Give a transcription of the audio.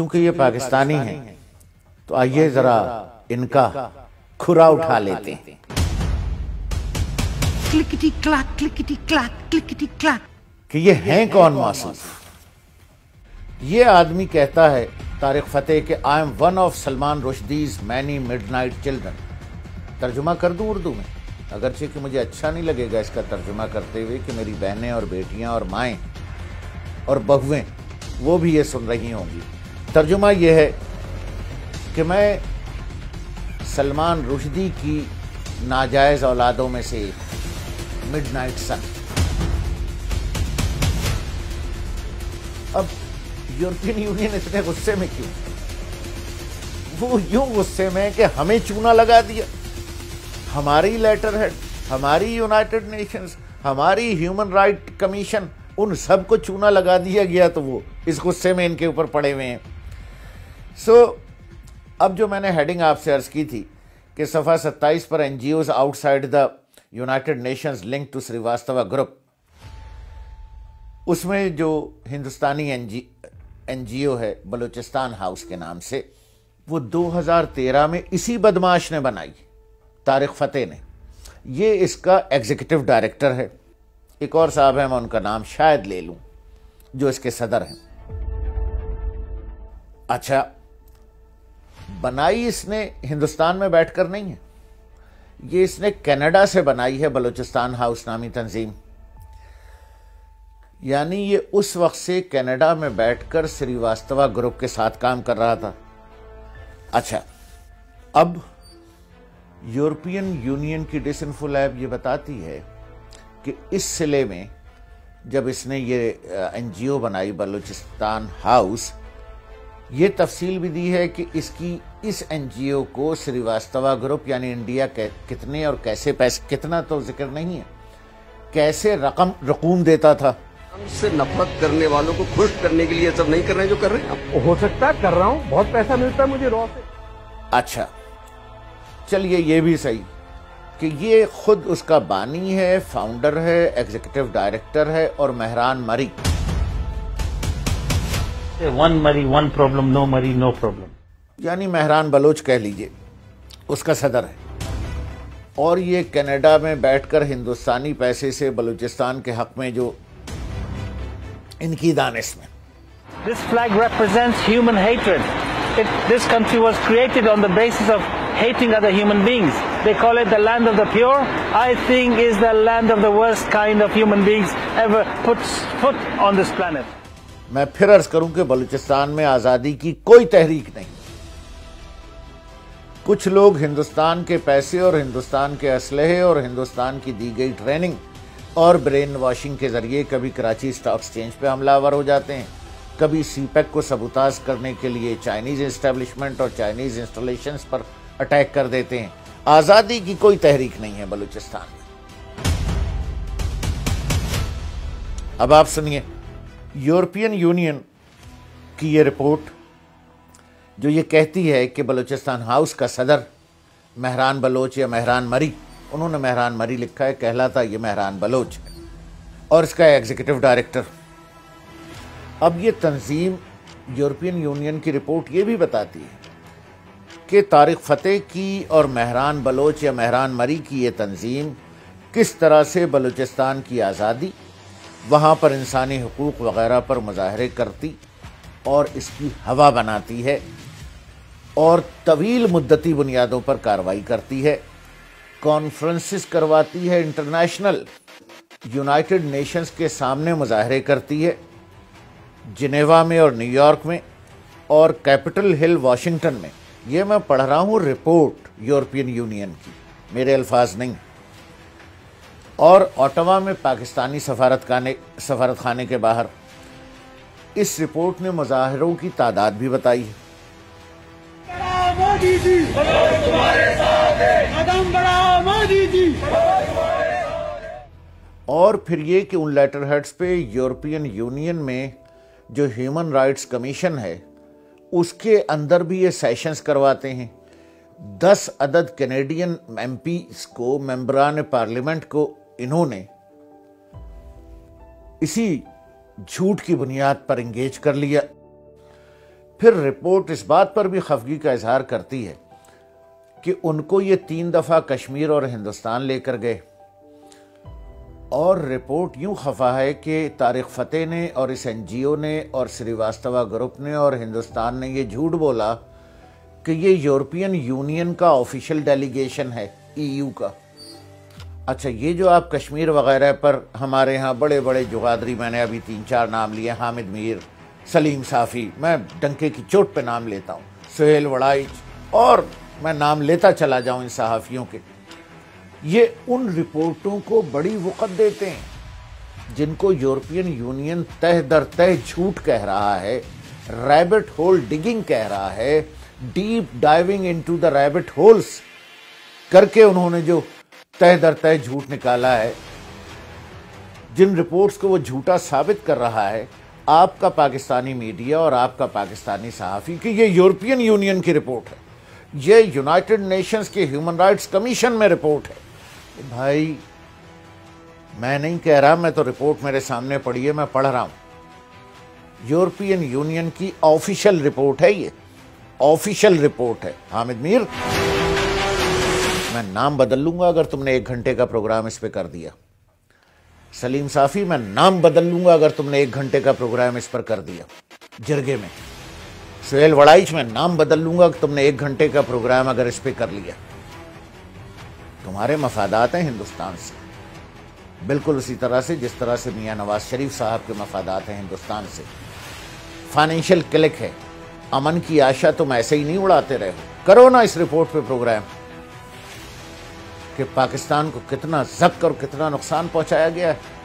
چونکہ یہ پاکستانی ہیں تو آئیے ذرا ان کا کھرا اٹھا لیتے ہیں۔ کلکٹی کلاک کلکٹی کلاک کلکٹی کلاک کہ یہ ہیں کون موصوف؟ یہ آدمی کہتا ہے طارق فتح کہ I am one of Salman رشدی's many midnight children۔ ترجمہ کر دوں اردو میں، اگرچہ کہ مجھے اچھا نہیں لگے گا اس کا ترجمہ کرتے ہوئے کہ میری بہنیں اور بیٹیاں اور مائیں اور بہویں وہ بھی یہ سن رہی ہوں گی۔ ترجمہ یہ ہے کہ میں سلمان رشدی کی ناجائز اولادوں میں سے مڈ نائٹ سن۔ اب یورپین یونین اتنے غصے میں کیوں؟ وہ یوں غصے میں کہ ہمیں چونا لگا دیا، ہماری لیٹر ہیڈ، ہماری یونائٹڈ نیشنز، ہماری ہیومن رائٹ کمیشن، ان سب کو چونا لگا دیا گیا، تو وہ اس غصے میں ان کے اوپر پڑے ہوئے ہیں۔ اب جو میں نے ہیڈنگ آپ سے عرض کی تھی کہ صفحہ 27 پر NGOs outside the United Nations link to Srivastava group, اس میں جو ہندوستانی این جی او ہے بلوچستان ہاؤس کے نام سے، وہ 2013 میں اسی بدماش نے بنائی، طارق فتح نے۔ یہ اس کا ایگزیکٹو ڈائریکٹر ہے۔ ایک اور صاحب ہے، میں ان کا نام شاید لے لوں، جو اس کے صدر ہیں۔ اچھا، بنائی اس نے ہندوستان میں بیٹھ کر نہیں ہے، یہ اس نے کینیڈا سے بنائی ہے، بلوچستان ہاؤس نامی تنظیم۔ یعنی یہ اس وقت سے کینیڈا میں بیٹھ کر سریواستوا گروپ کے ساتھ کام کر رہا تھا۔ اچھا، اب یورپین یونین کی ڈس انفو لیب یہ بتاتی ہے کہ اس سلے میں جب اس نے یہ این جی او بنائی بلوچستان ہاؤس، یہ تفصیل بھی دی ہے کہ اس این جی او کو سریواستوا گروپ یعنی انڈیا کتنے اور کیسے پیسے، کتنا تو ذکر نہیں ہے، کیسے رقوم دیتا تھا۔ ہم سے نفرت کرنے والوں کو خوش کرنے کے لیے سب نہیں کر رہے ہیں جو کر رہے ہیں۔ ہو سکتا ہے کر رہا ہوں، بہت پیسہ ملتا ہے مجھے رو سے۔ اچھا چلیے، یہ بھی صحیح کہ یہ خود اس کا بانی ہے، فاؤنڈر ہے، ایگزیکٹو ڈائریکٹر ہے اور مہران مری۔ ون مری ون پرابلم، نو مری نو پرابلم، یعنی مہران بلوچ کہہ لیجئے، اس کا صدر ہے۔ اور یہ کینیڈا میں بیٹھ کر ہندوستانی پیسے سے بلوچستان کے حق میں جو ان کی دانش میں This flag represents human hatred. This country was created on the basis of hating other human beings. They call it the land of the pure. I think is the land of the worst kind of human beings ever put foot on this planet. میں پھر عرض کروں کہ بلوچستان میں آزادی کی کوئی تحریک نہیں۔ کچھ لوگ ہندوستان کے پیسے اور ہندوستان کے اسلحے اور ہندوستان کی دی گئی ٹریننگ اور برین واشنگ کے ذریعے کبھی کراچی اسٹاک ایکسچینج پہ حملہ آور ہو جاتے ہیں، کبھی سی پیک کو سبوتاژ کرنے کے لیے چائنیز اسٹیبلشمنٹ اور چائنیز انسٹالیشنز پر اٹیک کر دیتے ہیں۔ آزادی کی کوئی تحریک نہیں ہے بلوچستان میں۔ اب آپ سنیے، یورپین یونین کی یہ رپورٹ جو یہ کہتی ہے کہ بلوچستان ہاؤس کا صدر مہران بلوچ یا مہران مری، انہوں نے مہران مری لکھا ہے، کہلاتا یہ مہران بلوچ ہے، اور اس کا ایگزیکٹو ڈائریکٹر۔ اب یہ تنظیم یورپین یونین کی رپورٹ یہ بھی بتاتی ہے کہ طارق فتح کی اور مہران بلوچ یا مہران مری کی یہ تنظیم کس طرح سے بلوچستان کی آزادی، وہاں پر انسانی حقوق وغیرہ پر مظاہرے کرتی اور اس کی ہوا بناتی ہے اور طویل مدتی بنیادوں پر کارروائی کرتی ہے، کانفرنسز کرواتی ہے، انٹرنیشنل یونائٹڈ نیشنز کے سامنے مظاہرے کرتی ہے، جنیوا میں اور نیو یارک میں اور کیپٹل ہل واشنگٹن میں۔ یہ میں پڑھ رہا ہوں رپورٹ یورپین یونین کی، میرے الفاظ نہیں۔ اور اوٹاوا میں پاکستانی سفارت خانے کے باہر اس رپورٹ نے مظاہروں کی تعداد بھی بتائی ہے۔ مودی جی تمہارے ساتھ ہیں، قدم بڑھاؤ مودی جی۔ اور پھر یہ کہ ان لیٹر ہیڈز پہ یورپین یونین میں جو ہیومن رائٹس کمیشن ہے اس کے اندر بھی یہ سیشنز کرواتے ہیں۔ 10 عدد کینیڈین ایم پیز کو، ممبران پارلیمنٹ کو انہوں نے اسی جھوٹ کی بنیاد پر انگیج کر لیا۔ پھر رپورٹ اس بات پر بھی خفگی کا اظہار کرتی ہے کہ ان کو یہ 3 دفعہ کشمیر اور ہندوستان لے کر گئے، اور رپورٹ یوں خفا ہے کہ طارق فتح نے اور اس این جی او نے اور سریواستوا گروپ نے اور ہندوستان نے یہ جھوٹ بولا کہ یہ یورپین یونین کا آفیشیل ڈیلیگیشن ہے، ای یو کا۔ اچھا، یہ جو آپ کشمیر وغیرہ پر ہمارے ہاں بڑے بڑے جغادری، میں نے ابھی 3-4 نام لیے، حامد میر، سلیم صافی، میں ڈنکے کی چوٹ پہ نام لیتا ہوں، سہیل وڑائچ، اور میں نام لیتا چلا جاؤں ان صحافیوں کے، یہ ان رپورٹوں کو بڑی وقت دیتے ہیں جن کو یورپین یونین تہ در تہ جھوٹ کہہ رہا ہے، ریبٹ ہول ڈگنگ کہہ رہا ہے، deep diving into the rabbit holes کر کے انہوں نے جو تہ در تہ جھوٹ نکالا ہے، جن رپورٹس کو وہ جھوٹا ثابت کر رہا ہے آپ کا پاکستانی میڈیا اور آپ کا پاکستانی صحافی کہ یہ یورپین یونین کی رپورٹ ہے، یہ یونائٹڈ نیشنز کے ہیومن رائٹس کمیشن میں رپورٹ ہے۔ بھائی میں نہیں کہہ رہا، میں تو رپورٹ میرے سامنے پڑھی ہے، میں پڑھ رہا ہوں، یورپین یونین کی آفیشیل رپورٹ ہے، یہ آفیشیل رپورٹ ہے۔ حامد میر، میں نام بدل لوں گا اگر تم نے 1 گھنٹے کا پروگرام اس پہ کر دیا۔ سلیم صافی، میں نام بدل لوں گا اگر تم نے 1 گھنٹے کا پروگرام اس پر کر دیا جرگے میں۔ سہیل وڑائچ، میں نام بدل لوں گا کہ تم نے 1 گھنٹے کا پروگرام اگر اس پہ کر لیا۔ تمہارے مفادات ہیں ہندوستان سے، بالکل اسی طرح سے جس طرح سے میاں نواز شریف صاحب کے مفادات ہیں ہندوستان سے۔ فائنینشیل کلک ہے، امن کی آشا تم ایسے ہی نہیں اڑاتے رہے ہو، کرو نا اس رپورٹ پہ پروگرام کہ پاکستان کو کتنا ضبط اور کتنا نقصان پہنچایا گیا ہے۔